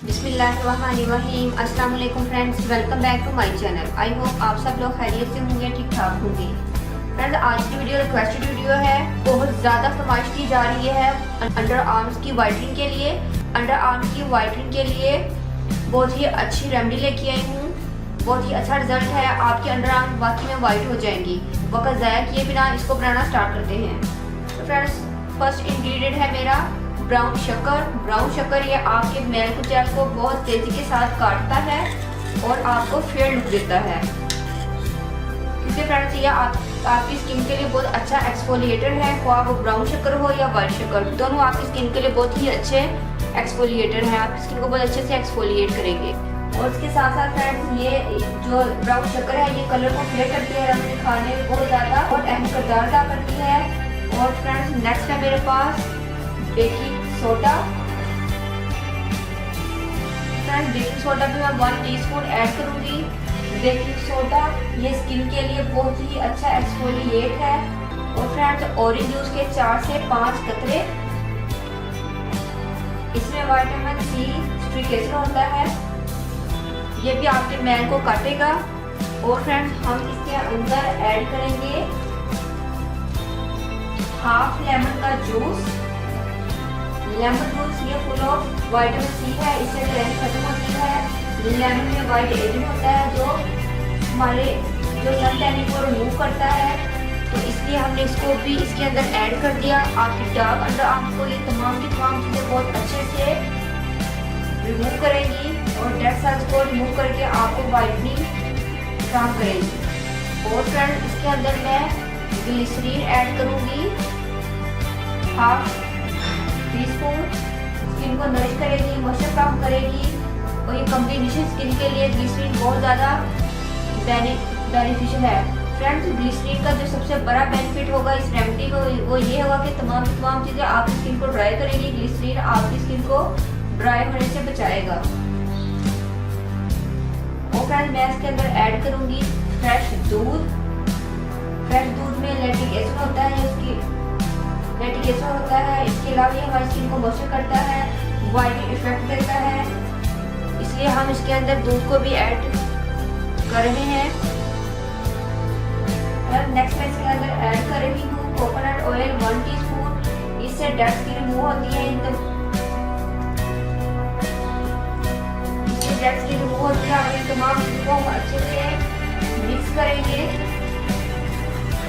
बिस्मिल्लाहिर्रहमानिर्रहीम। अस्सलाम वालेकुम friends, welcome back to my channel. I hope आप सब लोग खैरियत से होंगे, ठीक ठाक होंगे। फ्रेंड्स, आज की वीडियो रिक्वेस्टेड वीडियो है। बहुत ज़्यादा फरमाइश की जा रही है अंडर आर्म्स की वाइटनिंग के लिए। अंडर आर्म्स की वाइटनिंग के लिए बहुत ही अच्छी रेमेडी लेके आई हूँ। बहुत ही अच्छा रिजल्ट है। आपके अंडर आर्म वाकई में वाइट हो जाएंगी। वक्त ज़ाया किए बिना इसको बनाना स्टार्ट करते हैं। तो फ्रेंड्स, फर्स्ट इंग्रेडिएंट है मेरा ब्राउन शक्कर। ब्राउन शक्कर ये आपके मेल को जेल को बहुत तेजी के साथ काटता है और आपको फेयर लुक देता है। इससे फ्रेंड्स ये आपकी स्किन के लिए बहुत अच्छा एक्सफोलिएटर है। ख्वाह वो ब्राउन शक्कर हो या वाइट शक्कर, दोनों आपकी स्किन के लिए बहुत ही अच्छे एक्सफोलिएटर हैं। आपकी स्किन को बहुत अच्छे से एक्सफोलिएट करेंगे। और इसके साथ साथ फ्रेंड्स ये जो ब्राउन शक्कर है ये कलर को क्लियर करती है, रंग दिखाने में बहुत ज़्यादा और अहम किरदार अदा करती है। और फ्रेंड्स नेक्स्ट है मेरे पास baking soda. Friends baking soda भी मैं 1 टीस्पून ऐड करूंगी। बेकिंग सोडा ये स्किन के लिए बहुत ही अच्छा एक्सफोलिएट है। और फ्रेंड्स ऑरेंज जूस के 4 से 5 कतरे। इसमें विटामिन सी स्ट्रिक एसिड होता है, ये भी आपके मैल को काटेगा। और फ्रेंड्स हम इसके अंदर ऐड करेंगे हाफ लेमन का जूस। लेमन जूस ये फुल ऑफ विटामिन सी है, इससे टैनिंग खत्म होती है। लेमन में वाइट एजेंट होता है जो हमारे जो सन टैनिंग को रिमूव करता है। तो इसलिए हमने इसको भी इसके अंदर ऐड कर दिया। आपकी डार्क अंडर आर्म्स को ये तमाम की तमाम चीज़ें बहुत अच्छे से रिमूव करेंगी और डेड सेल्स को रिमूव करके आपको वाइटनिंग काम करेगी। और फ्रेंड इसके अंदर मैं ग्लिसरीन ऐड करूँगी, हाफ टीस्पून। स्किन को नरिश करेगी, मॉइस्चर कम करेगी। और ये कॉम्बिनेशन स्किन के लिए ग्लिसरीन बहुत ज़्यादा बेनिफिशियल है। फ्रेंड्स ग्लिसरीन का जो सबसे बड़ा बेनिफिट होगा इस रेमेडी में वो ये होगा कि तमाम चीज़ें आपकी स्किन को ड्राई करेगी। ग्लिसरीन आपकी स्किन को ड्राई होने से बचाएगा। और फ्रेंड्स मैं इसके अंदर ऐड करूँगी फ्रेश दूध। फ्रेश दूध में लैक्टिक एसिड होता है, इसके अलावा ये हमारी स्किन को मॉइस्चर करता है, वाइटनिंग इफेक्ट देता है। इसलिए हम इसके अंदर दूध को भी ऐड कर रहे हैं। नेक्स्ट मैं इसके अंदर ऐड कर रही हूँ कोकोनट ऑयल 1 टीस्पून। इससे डेड स्किन रिमूव होती है। इससे डेड स्किन रिमूव होती है। और तमाम चीज़ों को हम अच्छे से मिक्स करेंगे।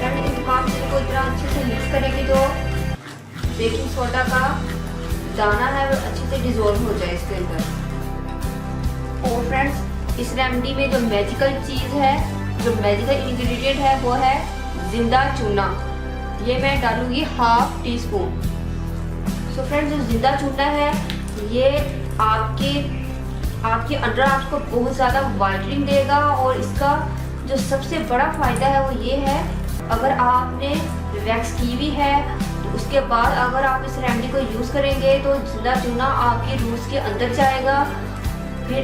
इन तमाम चीज़ों को इतना अच्छे से मिक्स करेंगे तो बेकिंग सोडा का दाना है वो अच्छे से डिजोल्व हो जाए इसके अंदर। और फ्रेंड्स इस रेमेडी में जो मैजिकल चीज़ है, जो मैजिकल इंग्रेडिएंट है वो है जिंदा चूना। ये मैं डालूंगी हाफ टीस्पून। सो फ्रेंड्स जो जिंदा चूना है ये आपके अंडर आर्म्स को बहुत ज़्यादा वाइटनिंग देगा। और इसका जो सबसे बड़ा फ़ायदा है वो ये है, अगर आपने वैक्स की हुई है तो उसके बाद अगर आप इस रेमेडी को यूज़ करेंगे तो जिंदा चूना आपके रूट्स के अंदर जाएगा। फिर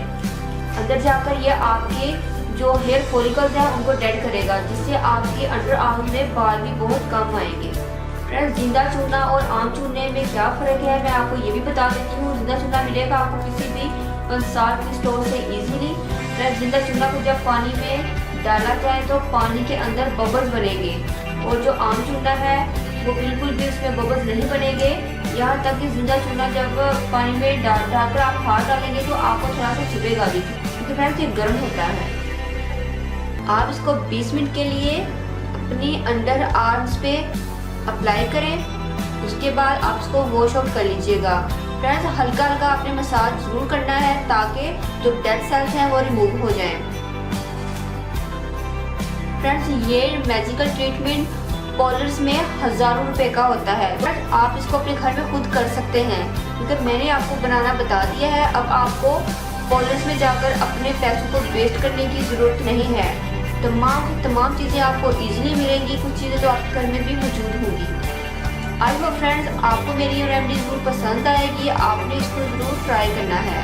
अंदर जाकर ये आपके जो हेयर फॉलिकल्स हैं उनको डेड करेगा, जिससे आपके अंडर आर्म में बाल भी बहुत कम आएंगे। फ्रेंड्स जिंदा चूना और आम चूने में क्या फ़र्क है मैं आपको ये भी बता देती हूँ। जिंदा चूना मिलेगा आपको किसी भी कंसार की स्टोर से इजीली। फ्रेंड्स जिंदा चूना को जब पानी में डाला जाए तो पानी के अंदर बबल्स बनेंगे। और जो आम चूना है वो बिल्कुल भी उसमें बबल्स नहीं बनेंगे। यहाँ तक कि जिंदा चूना जब पानी में डालकर आप हाथ डालेंगे तो आपको थोड़ा सा चुभेगा भी, क्योंकि फ्रेंड्स ये गर्म होता है। आप इसको 20 मिनट के लिए अपनी अंडर आर्म्स पे अप्लाई करें। उसके बाद आप इसको वॉश आउट कर लीजिएगा। फ्रेंड्स हल्का हल्का आपने मसाज जरूर करना है ताकि जो डेड सेल्स हैं वो रिमूव हो जाएं। फ्रेंड्स ये मैजिकल ट्रीटमेंट पार्लर्स में हज़ारों रुपए का होता है, बट आप इसको अपने घर में खुद कर सकते हैं क्योंकि मैंने आपको बनाना बता दिया है। अब आपको पार्लर्स में जाकर अपने पैसों को वेस्ट करने की ज़रूरत नहीं है। तमाम चीज़ें आपको इजीली मिलेंगी। कुछ चीज़ें तो आपके घर में भी मौजूद होंगी। आई होप फ्रेंड्स आपको मेरी ये रेमेडी ज़रूर पसंद आएगी। आपने इसको ज़रूर ट्राई करना है।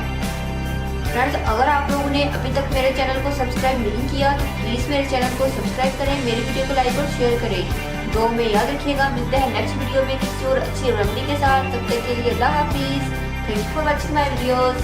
फ्रेंड्स अगर आप लोगों ने अभी तक मेरे चैनल को सब्सक्राइब नहीं किया तो प्लीज़ मेरे चैनल को सब्सक्राइब करें, मेरी वीडियो को लाइक और शेयर करें। दो में याद रखिएगा। मिलते हैं नेक्स्ट वीडियो में किसी और अच्छी रेमेडी के साथ। तब तक के लिए अल्लाह हाफिज़। Thank you for watching my videos.